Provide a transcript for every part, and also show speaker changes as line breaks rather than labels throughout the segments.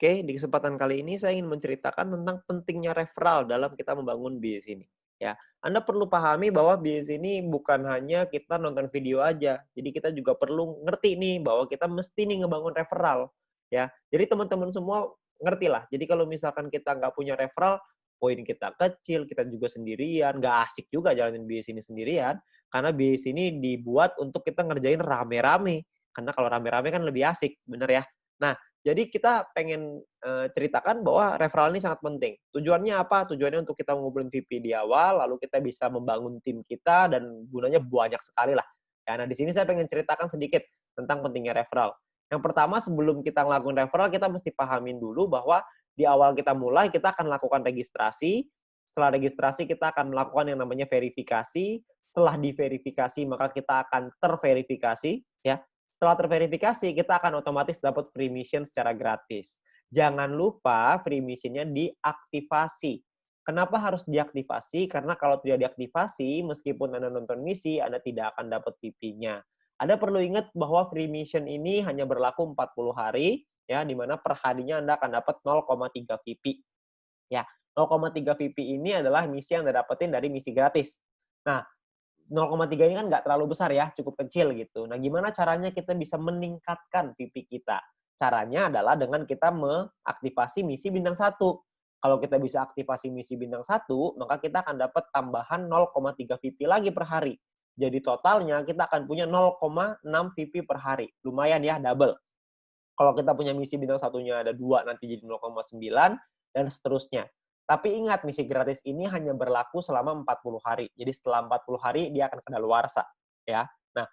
Oke, di kesempatan kali ini saya ingin menceritakan tentang pentingnya referral dalam kita membangun bisnis ini. Ya, Anda perlu pahami bahwa bisnis ini bukan hanya kita nonton video aja. Jadi kita juga perlu ngerti nih bahwa kita mesti nih ngebangun referral. Ya, jadi teman-teman semua ngerti lah. Jadi kalau misalkan kita nggak punya referral, poin kita kecil, kita juga sendirian, nggak asik juga jalanin bisnis ini sendirian. Karena bisnis ini dibuat untuk kita ngerjain rame-rame. Karena kalau rame-rame kan lebih asik, bener ya? Nah, jadi kita pengen, ceritakan bahwa referral ini sangat penting. Tujuannya apa? Tujuannya untuk kita ngumpulin VP di awal, lalu kita bisa membangun tim kita dan gunanya banyak sekali lah. Ya, nah di sini saya pengen ceritakan sedikit tentang pentingnya referral. Yang pertama sebelum kita ngelakuin referral, kita mesti pahamin dulu bahwa di awal kita mulai, kita akan lakukan registrasi. Setelah registrasi, kita akan melakukan yang namanya verifikasi. Setelah diverifikasi, maka kita akan terverifikasi, ya. Setelah terverifikasi, kita akan otomatis dapat free mission secara gratis. Jangan lupa free mission-nya diaktifasi. Kenapa harus diaktifasi? Karena kalau tidak diaktifasi, meskipun Anda nonton misi, Anda tidak akan dapat VP-nya. Anda perlu ingat bahwa free mission ini hanya berlaku 40 hari, ya, di mana per harinya Anda akan dapat 0,3 VP. Ya, 0,3 VP ini adalah misi yang Anda dapetin dari misi gratis. Nah, 0,3 ini kan nggak terlalu besar ya, cukup kecil gitu. Nah, gimana caranya kita bisa meningkatkan VP kita? Caranya adalah dengan kita mengaktifasi misi bintang 1. Kalau kita bisa aktifasi misi bintang 1, maka kita akan dapat tambahan 0,3 VP lagi per hari. Jadi totalnya kita akan punya 0,6 VP per hari. Lumayan ya, double. Kalau kita punya misi bintang satunya ada 2, nanti jadi 0,9 dan seterusnya. Tapi ingat, misi gratis ini hanya berlaku selama 40 hari. Jadi setelah 40 hari dia akan kadaluarsa, ya. Nah,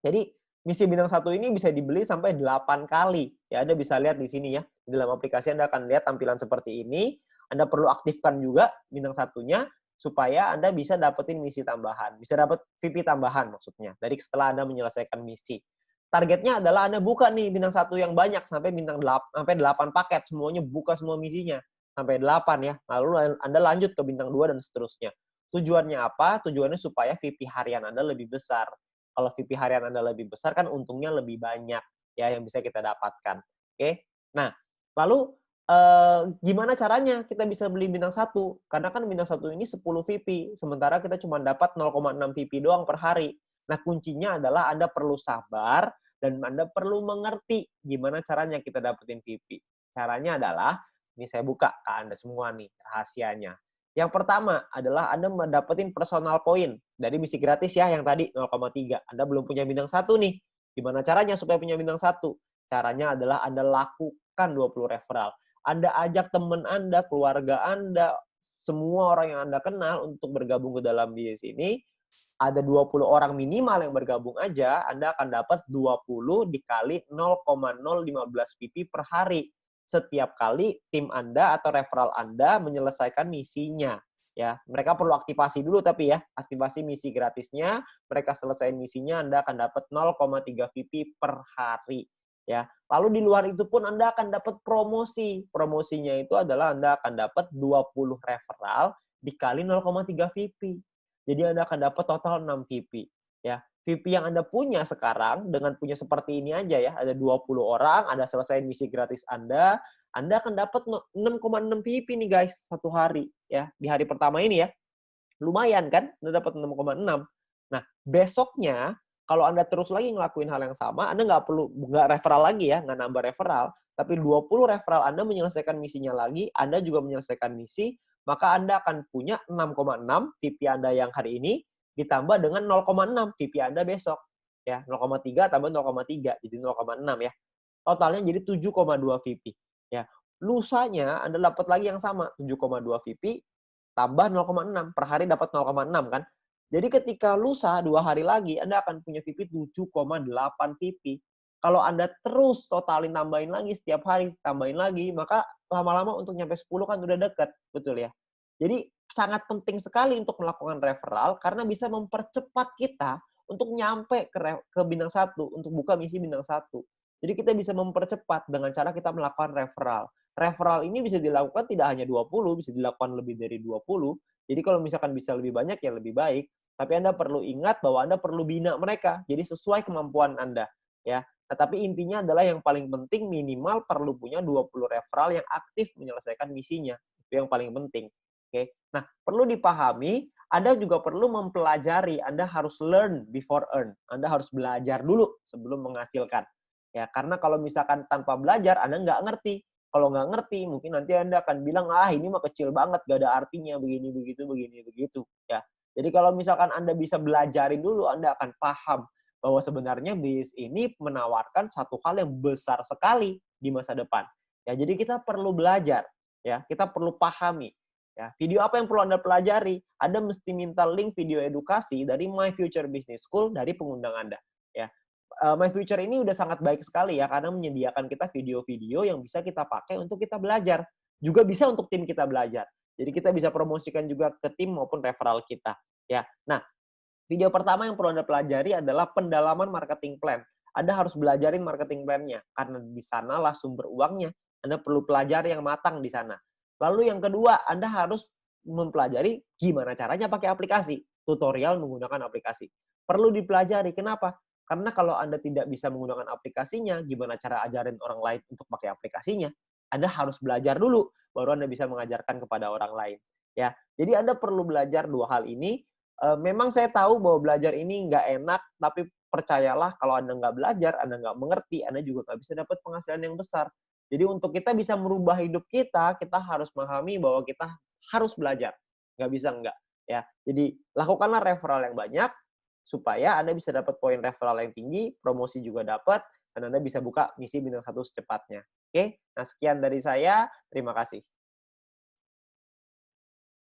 jadi misi bintang satu ini bisa dibeli sampai 8 kali. Ya, Anda bisa lihat di sini ya. Di dalam aplikasi Anda akan lihat tampilan seperti ini. Anda perlu aktifkan juga bintang satunya supaya Anda bisa dapetin misi tambahan. Bisa dapat VP tambahan maksudnya dari setelah Anda menyelesaikan misi. Targetnya adalah Anda buka nih bintang satu yang banyak sampai bintang 8, sampai 8 paket, semuanya buka semua misinya sampai 8 ya. Lalu Anda lanjut ke bintang 2 dan seterusnya. Tujuannya apa? Tujuannya supaya VP harian Anda lebih besar. Kalau VP harian Anda lebih besar kan untungnya lebih banyak ya yang bisa kita dapatkan. Oke. Nah, lalu gimana caranya kita bisa beli bintang satu? Karena kan bintang satu ini 10 VP, sementara kita cuma dapat 0,6 VP doang per hari. Nah, kuncinya adalah Anda perlu sabar dan Anda perlu mengerti gimana caranya kita dapetin VP. Caranya adalah, ini saya buka ke Anda semua nih rahasianya. Yang pertama adalah Anda mendapatkan personal point dari misi gratis ya yang tadi 0,3. Anda belum punya bintang satu nih. Gimana caranya supaya punya bintang satu? Caranya adalah Anda lakukan 20 referral. Anda ajak teman Anda, keluarga Anda, semua orang yang Anda kenal untuk bergabung ke dalam bisnis ini. Ada 20 orang minimal yang bergabung aja, Anda akan dapat 20 dikali 0,015 PP per hari. Setiap kali tim Anda atau referral Anda menyelesaikan misinya. Ya, mereka perlu aktivasi dulu tapi ya, aktivasi misi gratisnya, mereka selesaiin misinya, Anda akan dapat 0,3 VP per hari. Ya, lalu di luar itu pun Anda akan dapat promosi. Promosinya itu adalah Anda akan dapat 20 referral dikali 0,3 VP. Jadi Anda akan dapat total 6 VP. Ya, VP yang Anda punya sekarang dengan punya seperti ini aja ya, ada 20 orang, Anda selesai misi gratis Anda akan dapat 6,6 VP nih guys satu hari ya. Di hari pertama ini ya. Lumayan kan? Anda dapat 6,6. Nah, besoknya kalau Anda terus lagi ngelakuin hal yang sama, Anda nggak referral lagi ya, nggak nambah referral, tapi 20 referral Anda menyelesaikan misinya lagi, Anda juga menyelesaikan misi, maka Anda akan punya 6,6 VP Anda yang hari ini ditambah dengan 0,6 VP Anda besok. Ya, 0,3 tambah 0,3 jadi 0,6 ya. Totalnya jadi 7,2 VP. Ya. Lusanya Anda dapat lagi yang sama, 7,2 VP tambah 0,6 per hari dapat 0,6 kan. Jadi ketika lusa 2 hari lagi Anda akan punya VP 7,8 VP. Kalau Anda terus totalin tambahin lagi setiap hari, tambahin lagi, maka lama-lama untuk nyampe 10 kan udah deket, betul ya. Jadi sangat penting sekali untuk melakukan referral karena bisa mempercepat kita untuk nyampe ke bintang satu, untuk buka misi bintang satu. Jadi kita bisa mempercepat dengan cara kita melakukan referral. Referral ini bisa dilakukan tidak hanya 20, bisa dilakukan lebih dari 20. Jadi kalau misalkan bisa lebih banyak ya lebih baik. Tapi Anda perlu ingat bahwa Anda perlu bina mereka. Jadi sesuai kemampuan Anda. Ya. Nah, tapi intinya adalah yang paling penting minimal perlu punya 20 referral yang aktif menyelesaikan misinya. Itu yang paling penting. Oke. Nah, perlu dipahami, Anda juga perlu mempelajari. Anda harus learn before earn. Anda harus belajar dulu sebelum menghasilkan. Ya, karena kalau misalkan tanpa belajar, Anda nggak ngerti. Kalau nggak ngerti, mungkin nanti Anda akan bilang, ah ini mah kecil banget, gak ada artinya, begini, begitu, begini, begitu. Ya. Jadi kalau misalkan Anda bisa belajarin dulu, Anda akan paham bahwa sebenarnya bis ini menawarkan satu hal yang besar sekali di masa depan. Ya, jadi kita perlu belajar, ya, kita perlu pahami. Ya, video apa yang perlu Anda pelajari? Anda mesti minta link video edukasi dari My Future Business School dari pengundang Anda. Ya, My Future ini udah sangat baik sekali ya karena menyediakan kita video-video yang bisa kita pakai untuk kita belajar. Juga bisa untuk tim kita belajar. Jadi kita bisa promosikan juga ke tim maupun referral kita. Ya, nah video pertama yang perlu Anda pelajari adalah pendalaman marketing plan. Anda harus belajarin marketing plan-nya, karena di sanalah sumber uangnya. Anda perlu pelajari yang matang di sana. Lalu yang kedua, Anda harus mempelajari gimana caranya pakai aplikasi. Tutorial menggunakan aplikasi. Perlu dipelajari. Kenapa? Karena kalau Anda tidak bisa menggunakan aplikasinya, gimana cara ajarin orang lain untuk pakai aplikasinya? Anda harus belajar dulu, baru Anda bisa mengajarkan kepada orang lain. Ya, jadi Anda perlu belajar dua hal ini. Memang saya tahu bahwa belajar ini nggak enak, tapi percayalah kalau Anda nggak belajar, Anda nggak mengerti, Anda juga nggak bisa dapat penghasilan yang besar. Jadi untuk kita bisa merubah hidup kita harus memahami bahwa kita harus belajar. Nggak bisa nggak. Ya. Jadi lakukanlah referral yang banyak, supaya Anda bisa dapat poin referral yang tinggi, promosi juga dapat, dan Anda bisa buka misi bintang 1 secepatnya. Oke, nah sekian dari saya, terima kasih.